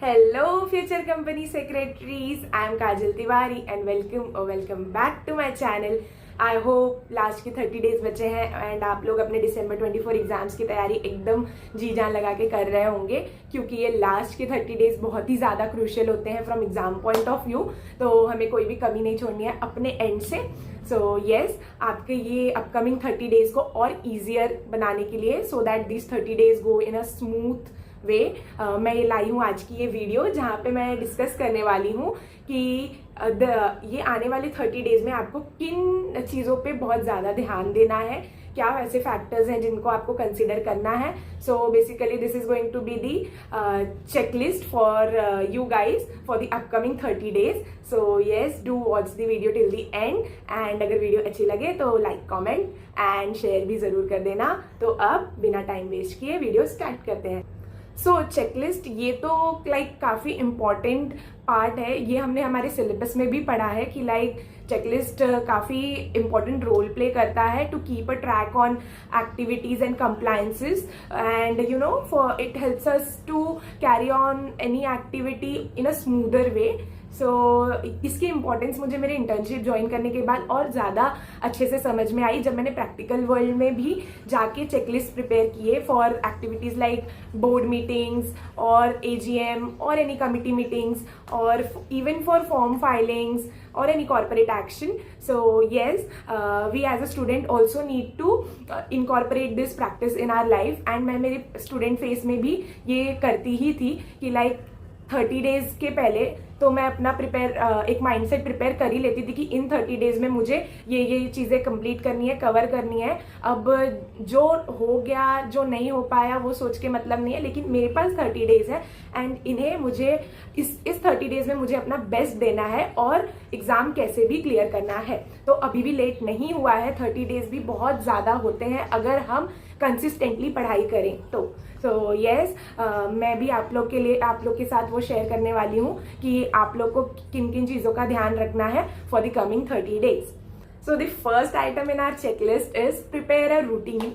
Hello future company secretaries, I am Kajal Tiwari and welcome back to my channel. I hope last के 30 days बचे हैं and आप लोग अपने December 24 exams की तैयारी एकदम जी जान लगा के कर रहे होंगे, क्योंकि ये लास्ट के 30 डेज बहुत ही ज़्यादा क्रूशियल होते हैं from exam point of view. तो हमें कोई भी कमी नहीं छोड़नी है अपने एंड से। सो येस, आपके ये अपकमिंग 30 डेज को और ईजियर बनाने के लिए, so that this 30 days go in a smooth way, मैं ये लाई हूँ आज की ये वीडियो, जहाँ पे मैं डिस्कस करने वाली हूँ कि ये आने वाले 30 डेज में आपको किन चीज़ों पे बहुत ज़्यादा ध्यान देना है, क्या वैसे फैक्टर्स हैं जिनको आपको कंसिडर करना है। So basically this is going to be the checklist for you guys for the upcoming 30 days. So yes, do watch the video till the end and अगर वीडियो अच्छी लगे तो लाइक, कमेंट एंड शेयर भी ज़रूर कर देना। तो अब बिना टाइम वेस्ट किए वीडियो स्टार्ट करते हैं। सो चेकलिस्ट, ये तो काफ़ी इम्पॉर्टेंट पार्ट है, ये हमने हमारे सिलेबस में भी पढ़ा है कि चेकलिस्ट काफ़ी इम्पॉर्टेंट रोल प्ले करता है to keep a track on activities and compliances and you know for it helps us to carry on any activity in a smoother way. So इसकी इम्पोर्टेंस मुझे मेरे इंटर्नशिप ज्वाइन करने के बाद और ज़्यादा अच्छे से समझ में आई, जब मैंने प्रैक्टिकल वर्ल्ड में भी जाके चेकलिस्ट प्रिपेयर किए for activities like board meetings और AGM और एनी कमिटी मीटिंग्स और इवन फॉर फॉर्म फाइलिंग्स और any corporate action. So yes, we as a student also need to incorporate this practice in our life and मैं मेरे student face में भी ये करती ही थी कि 30 डेज के पहले तो मैं अपना एक माइंडसेट प्रिपेयर कर ही लेती थी कि इन 30 डेज में मुझे ये चीज़ें कंप्लीट करनी है, कवर करनी है। अब जो हो गया, जो नहीं हो पाया, वो सोच के मतलब नहीं है, लेकिन मेरे पास 30 डेज है एंड इन्हें मुझे इस 30 डेज में मुझे अपना बेस्ट देना है और एग्ज़ाम कैसे भी क्लियर करना है। तो अभी भी लेट नहीं हुआ है, 30 डेज भी बहुत ज़्यादा होते हैं अगर हम कंसिस्टेंटली पढ़ाई करें तो। सो येस, मैं भी आप लोग के साथ वो शेयर करने वाली हूँ कि आप लोग को किन किन चीज़ों का ध्यान रखना है for the coming 30 days. So the first item in our checklist is prepare a routine.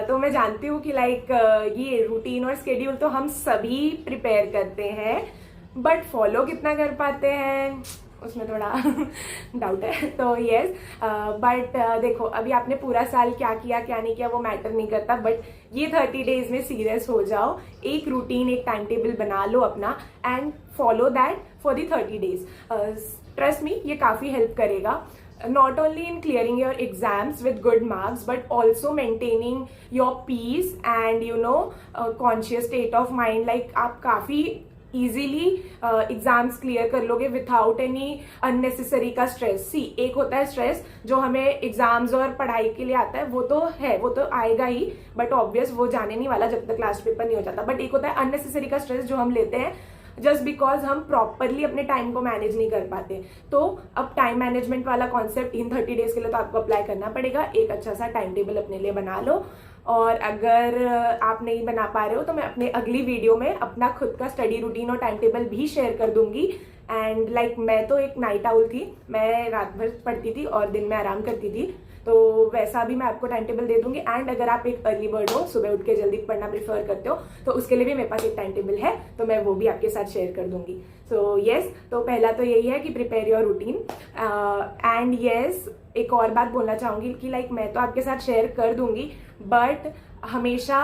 तो मैं जानती हूँ कि ये रूटीन और स्केड्यूल तो हम सभी प्रिपेयर करते हैं, बट फॉलो कितना कर पाते हैं उसमें थोड़ा डाउट है। तो येस, बट देखो, अभी आपने पूरा साल क्या किया क्या नहीं किया वो मैटर नहीं करता, बट ये 30 डेज में सीरियस हो जाओ, एक रूटीन, एक टाइम टेबल बना लो अपना and follow that for the 30 days. Trust me, ये काफ़ी हेल्प करेगा, not only in clearing your exams with good marks but also maintaining your peace and conscious state of mind। आप काफ़ी easily exams clear कर लोगे without any unnecessary का stress. एक होता है स्ट्रेस जो हमें एग्जाम्स और पढ़ाई के लिए आता है, वो तो आएगा ही, बट ऑब्वियस वो जाने नहीं वाला जब तक लास्ट पेपर नहीं हो जाता। बट एक होता है अननेसेसरी का स्ट्रेस जो हम लेते हैं जस्ट बिकॉज हम प्रॉपरली अपने टाइम को मैनेज नहीं कर पाते। तो अब टाइम मैनेजमेंट वाला कॉन्सेप्ट इन 30 डेज के लिए तो आपको अप्लाई करना पड़ेगा। एक अच्छा सा टाइम टेबल अपने लिए बना लो, और अगर आप नहीं बना पा रहे हो तो मैं अपने अगली वीडियो में अपना खुद का स्टडी रूटीन और टाइम टेबल भी शेयर कर दूंगी। एंड मैं तो एक नाइट आउल थी, मैं रात भर पढ़ती थी और दिन में आराम करती थी, तो वैसा भी मैं आपको टाइम टेबल दे दूंगी। एंड अगर आप एक अर्ली बर्ड हो, सुबह उठ के जल्दी पढ़ना प्रेफर करते हो, तो उसके लिए भी मेरे पास एक टाइम टेबल है, तो मैं वो भी आपके साथ शेयर कर दूंगी। सो येस, तो पहला तो यही है कि prepare your routine. And yes, एक और बात बोलना चाहूंगी कि मैं तो आपके साथ शेयर कर दूंगी, बट हमेशा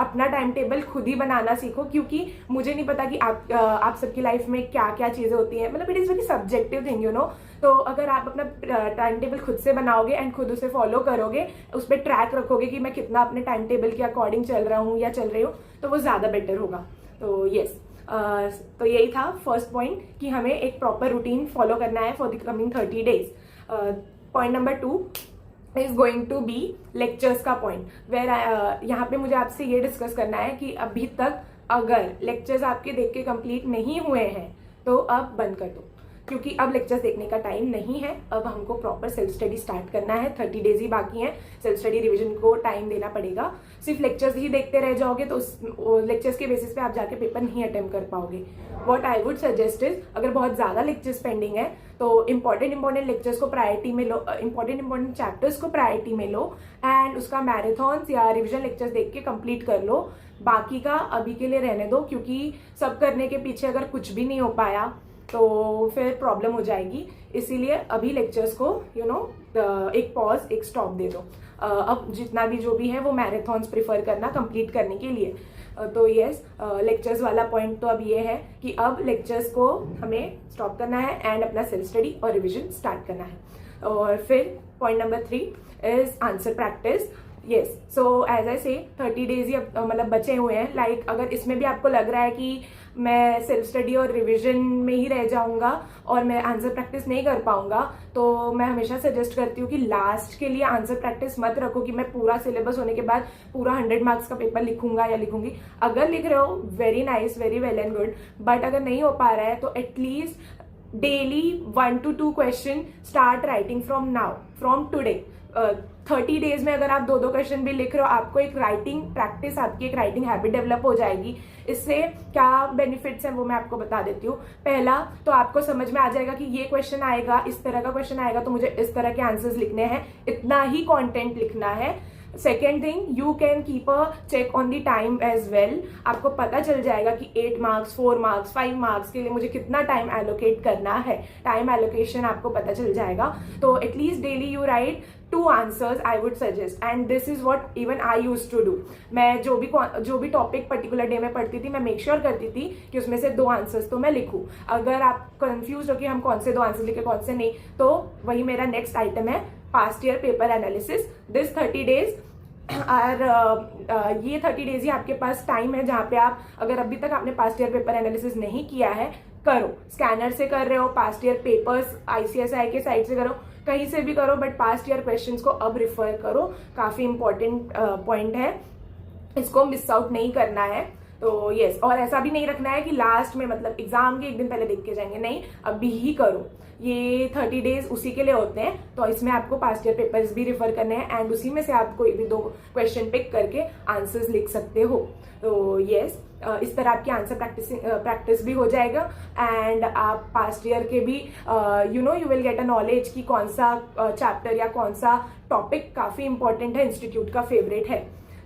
अपना टाइम टेबल खुद ही बनाना सीखो, क्योंकि मुझे नहीं पता कि आप सबकी लाइफ में क्या क्या चीज़ें होती हैं, मतलब it is very subjective thing तो अगर आप अपना टाइम टेबल खुद से बनाओगे एंड खुद उसे फॉलो करोगे, उस पर ट्रैक रखोगे कि मैं कितना अपने टाइम टेबल के अकॉर्डिंग चल रहा हूँ या चल रही हूँ, तो वो ज़्यादा बेटर होगा। तो येस, तो यही था फर्स्ट पॉइंट कि हमें एक प्रॉपर रूटीन फॉलो करना है for the coming 30 days. Point number 2 is going to be lectures का पॉइंट, वेर यहाँ पे मुझे आपसे ये डिस्कस करना है कि अभी तक अगर लेक्चर्स आपके देख के कंप्लीट नहीं हुए हैं तो अब बंद कर दो, क्योंकि अब लेक्चर्स देखने का टाइम नहीं है। अब हमको प्रॉपर सेल्फ स्टडी स्टार्ट करना है, 30 डेज ही बाकी हैं, सेल्फ स्टडी रिविजन को टाइम देना पड़ेगा। सिर्फ लेक्चर्स ही देखते रह जाओगे तो उस लेक्चर्स के बेसिस पे आप जाके पेपर नहीं अटेम्प्ट कर पाओगे। What I would suggest is, अगर बहुत ज़्यादा लेक्चर्स पेंडिंग है तो इंपॉर्टेंट लेक्चर्स को प्रायोरिटी में लो, इंपॉर्टेंट चैप्टर्स को प्रायोरिटी में लो एंड उसका मैराथॉन्स या रिविजन लेक्चर्स देख के कंप्लीट कर लो। बाकी का अभी के लिए रहने दो, क्योंकि सब करने के पीछे अगर कुछ भी नहीं हो पाया तो फिर प्रॉब्लम हो जाएगी। इसीलिए अभी लेक्चर्स को एक पॉज, एक स्टॉप दे दो। अब जितना भी जो भी है वो मैराथॉन्स प्रिफर करना कंप्लीट करने के लिए। तो यस, लेक्चर्स वाला पॉइंट तो अब ये है कि अब लेक्चर्स को हमें स्टॉप करना है एंड अपना सेल्फ स्टडी और रिविजन स्टार्ट करना है। और फिर point number 3 is answer practice. Yes, so as I say 30 days ही मतलब बचे हुए हैं। लाइक अगर इसमें भी आपको लग रहा है कि मैं सेल्फ स्टडी और रिवीजन में ही रह जाऊंगा और मैं आंसर प्रैक्टिस नहीं कर पाऊंगा, तो मैं हमेशा सजेस्ट करती हूँ कि लास्ट के लिए आंसर प्रैक्टिस मत रखो कि मैं पूरा सिलेबस होने के बाद पूरा 100 मार्क्स का पेपर लिखूंगा या लिखूंगी। अगर लिख रहे हो very nice, very well and good, but अगर नहीं हो पा रहा है तो at least daily 1 to 2 question start writing from now, from today. 30 days में अगर आप 2-2 क्वेश्चन भी लिख रहे हो, आपको एक राइटिंग प्रैक्टिस, आपकी एक राइटिंग हैबिट डेवलप हो जाएगी। इससे क्या बेनिफिट्स हैं वो मैं आपको बता देती हूँ। पहला तो आपको समझ में आ जाएगा कि ये क्वेश्चन आएगा, इस तरह का क्वेश्चन आएगा तो मुझे इस तरह के आंसर्स लिखने हैं, इतना ही कंटेंट लिखना है। Second thing, you can keep a check on the time as well. आपको पता चल जाएगा कि 8 मार्क्स, 4 मार्क्स, 5 मार्क्स के लिए मुझे कितना टाइम एलोकेट करना है। टाइम एलोकेशन आपको पता चल जाएगा। तो at least daily you write 2 answers I would suggest, and this is what even I used to do. मैं जो भी टॉपिक पर्टिकुलर डे में पढ़ती थी, मैं मेक श्योर करती थी कि उसमें से 2 आंसर्स तो मैं लिखूं। अगर आप कंफ्यूज हो कि हम कौन से 2 आंसर लिखे कौन से नहीं, तो वही मेरा नेक्स्ट आइटम है, past year paper analysis. This 30 days ये 30 डेज ही आपके पास टाइम है जहाँ पे आप, अगर अभी तक आपने पास्ट ईयर पेपर एनालिसिस नहीं किया है, करो। स्कैनर से कर रहे हो, पास्ट ईयर पेपर्स ICSI के साइट से करो, कहीं से भी करो, बट पास्ट ईयर क्वेश्चंस को अब रिफर करो। काफी इंपॉर्टेंट पॉइंट है, इसको मिस आउट नहीं करना है। तो यस, और ऐसा भी नहीं रखना है कि लास्ट में, मतलब एग्जाम के एक दिन पहले देख के जाएंगे, नहीं, अभी ही करो। ये 30 डेज उसी के लिए होते हैं, तो इसमें आपको पास्ट ईयर पेपर्स भी रिफर करने हैं एंड उसी में से आप कोई भी 2 क्वेश्चन पिक करके आंसर्स लिख सकते हो। तो यस, इस तरह आपकी आंसर प्रैक्टिस भी हो जाएगा एंड आप पास्ट ईयर के भी you will get a knowledge कि कौन सा चैप्टर या कौन सा टॉपिक काफी इंपॉर्टेंट है, इंस्टीट्यूट का फेवरेट है।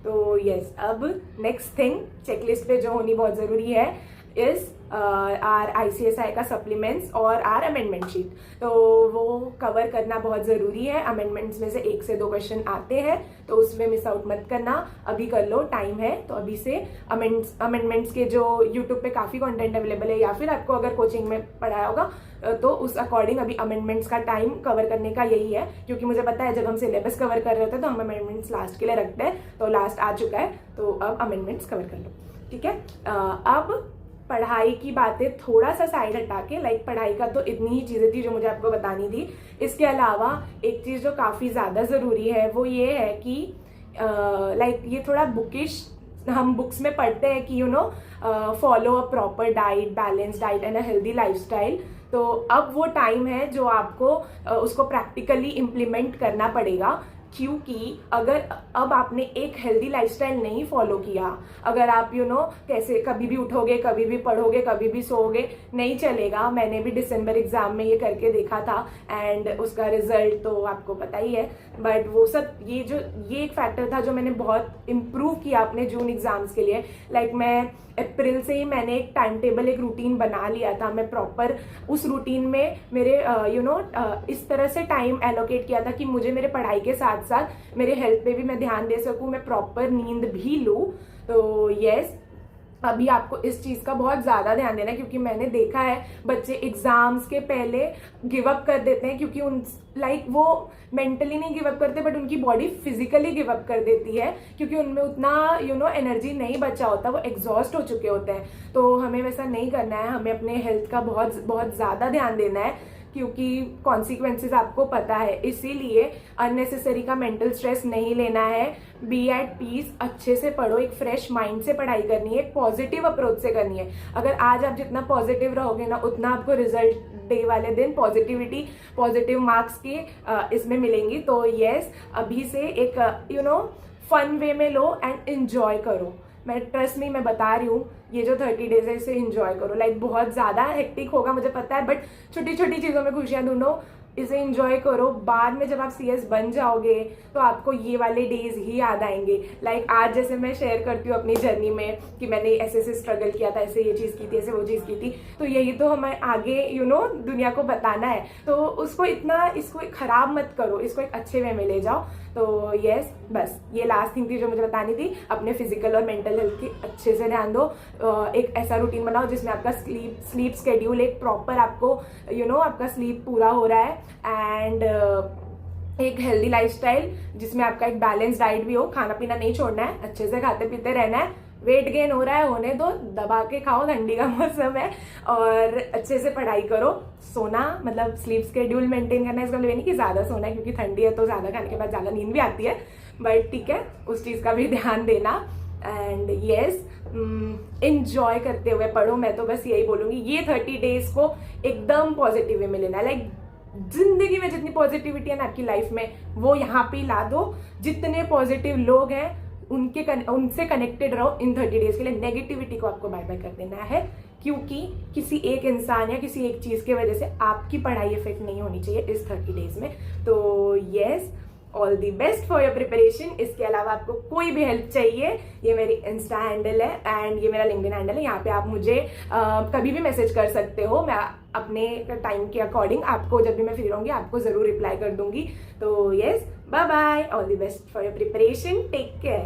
तो यस, अब नेक्स्ट थिंग चेकलिस्ट पे जो होनी बहुत जरूरी है इज आर ICSI का सप्लीमेंट्स और आर अमेंडमेंट शीट। तो वो कवर करना बहुत ज़रूरी है। अमेंडमेंट्स में से 1 से 2 क्वेश्चन आते हैं, तो उसमें मिस आउट मत करना, अभी कर लो, टाइम है। तो अभी से अमेंडमेंट्स के जो यूट्यूब पे काफ़ी कंटेंट अवेलेबल है, या फिर आपको अगर कोचिंग में पढ़ाया होगा तो उस अकॉर्डिंग अभी अमेंडमेंट्स का टाइम कवर करने का यही है। क्योंकि मुझे पता है जब हम सिलेबस कवर कर रहे होते हैं तो हम अमेंडमेंट्स लास्ट के लिए रखते हैं, तो लास्ट आ चुका है, तो अब अमेंडमेंट्स कवर कर लो, ठीक है। अब पढ़ाई की बातें थोड़ा सा साइड हटा के, लाइक पढ़ाई का तो इतनी ही चीजें थी जो मुझे आपको बतानी थी। इसके अलावा एक चीज जो काफी ज्यादा जरूरी है वो ये है कि लाइक ये थोड़ा बुकिश, हम बुक्स में पढ़ते हैं कि follow a proper diet, balance diet and a healthy lifestyle. तो अब वो टाइम है जो आपको उसको प्रैक्टिकली इम्प्लीमेंट करना पड़ेगा। क्योंकि अगर अब आपने एक हेल्दी लाइफस्टाइल नहीं फॉलो किया, अगर आप कैसे कभी भी उठोगे, कभी भी पढ़ोगे, कभी भी सोओगे, नहीं चलेगा। मैंने भी दिसंबर एग्जाम में ये करके देखा था एंड उसका रिजल्ट तो आपको पता ही है। बट वो सब ये एक फैक्टर था जो मैंने बहुत इम्प्रूव किया अपने जून एग्जाम्स के लिए। लाइक मैं अप्रैल से ही मैंने एक टाइम टेबल, एक रूटीन बना लिया था। मैं प्रॉपर उस रूटीन में मेरे इस तरह से टाइम एलोकेट किया था कि मुझे मेरे पढ़ाई के साथ साथ मेरे हेल्थ पे भी मैं ध्यान दे सकूं, मैं प्रॉपर नींद भी लूं। तो यस, अभी आपको इस चीज का बहुत ज्यादा ध्यान देना है, क्योंकि मैंने देखा है बच्चे एग्जाम्स के पहले गिव अप कर देते हैं, क्योंकि वो मेंटली नहीं गिव अप करते बट उनकी बॉडी फिजिकली गिव अप कर देती है, क्योंकि उनमें उतना एनर्जी नहीं बचा होता, वो एग्जॉस्ट हो चुके होते हैं। तो हमें वैसा नहीं करना है, हमें अपने हेल्थ का बहुत बहुत ज्यादा ध्यान देना है, क्योंकि कॉन्सिक्वेंसेस आपको पता है। इसीलिए अननेसेसरी का मेंटल स्ट्रेस नहीं लेना है। बी एट पीस, अच्छे से पढ़ो, एक फ्रेश माइंड से पढ़ाई करनी है, एक पॉजिटिव अप्रोच से करनी है। अगर आज आप जितना पॉजिटिव रहोगे ना, उतना आपको रिजल्ट डे वाले दिन पॉजिटिव मार्क्स की इसमें मिलेंगी। तो यस, अभी से एक फन वे में लो एंड एंजॉय करो। मैं ट्रस्ट मी, मैं बता रही हूँ, ये जो 30 डेज है इसे एंजॉय करो। लाइक बहुत ज़्यादा हेक्टिक होगा मुझे पता है, बट छोटी छोटी चीज़ों में खुशियाँ ढूंढो, इसे एंजॉय करो। बाद में जब आप CS बन जाओगे तो आपको ये वाले डेज ही याद आएंगे। लाइक आज जैसे मैं शेयर करती हूँ अपनी जर्नी में कि मैंने ऐसे ऐसे स्ट्रगल किया था, ऐसे ये चीज़ की थी, ऐसे वो चीज़ की थी, तो यही तो हमें आगे दुनिया को बताना है। तो उसको इसको खराब मत करो, इसको एक अच्छे वे में ले जाओ। तो यस, बस ये लास्ट थिंग थी जो मुझे बतानी थी। अपने फिजिकल और मेंटल हेल्थ की अच्छे से ध्यान दो। एक ऐसा रूटीन बनाओ जिसमें आपका स्लीप स्केड्यूल एक प्रॉपर आपको आपका स्लीप पूरा हो रहा है, एंड एक हेल्दी लाइफस्टाइल जिसमें आपका एक बैलेंस डाइट भी हो। खाना पीना नहीं छोड़ना है, अच्छे से खाते पीते रहना है। वेट गेन हो रहा है, होने दो, दबा के खाओ, ठंडी का मौसम है। और अच्छे से पढ़ाई करो। सोना मतलब स्लीप स्केड्यूल मेंटेन करना है, इसका मतलब नहीं कि ज़्यादा सोना है, क्योंकि ठंडी है तो ज़्यादा खाने के बाद ज़्यादा नींद भी आती है, बट ठीक है, उस चीज़ का भी ध्यान देना। एंड येस, एंजॉय करते हुए पढ़ो। मैं तो बस यही बोलूँगी, ये 30 डेज को एकदम पॉजिटिव वे में लेना है। लाइक जिंदगी में जितनी पॉजिटिविटी है ना आपकी लाइफ में, वो यहाँ पे ला दो। जितने पॉजिटिव लोग हैं उनसे कनेक्टेड रहो इन 30 डेज के लिए। नेगेटिविटी को आपको बाय बाय कर देना है, क्योंकि किसी एक इंसान या किसी एक चीज की वजह से आपकी पढ़ाई इफेक्ट नहीं होनी चाहिए इस 30 डेज में। तो yes, all the best for your preparation. इसके अलावा आपको कोई भी हेल्प चाहिए, ये मेरी इंस्टा हैंडल है एंड ये मेरा लिंक्डइन हैंडल है। यहाँ पे आप मुझे कभी भी मैसेज कर सकते हो। मैं अपने टाइम के अकॉर्डिंग आपको, जब भी मैं फ्री रहूंगी, आपको जरूर रिप्लाई कर दूंगी। तो yes, bye bye, all the best for your preparation, take care.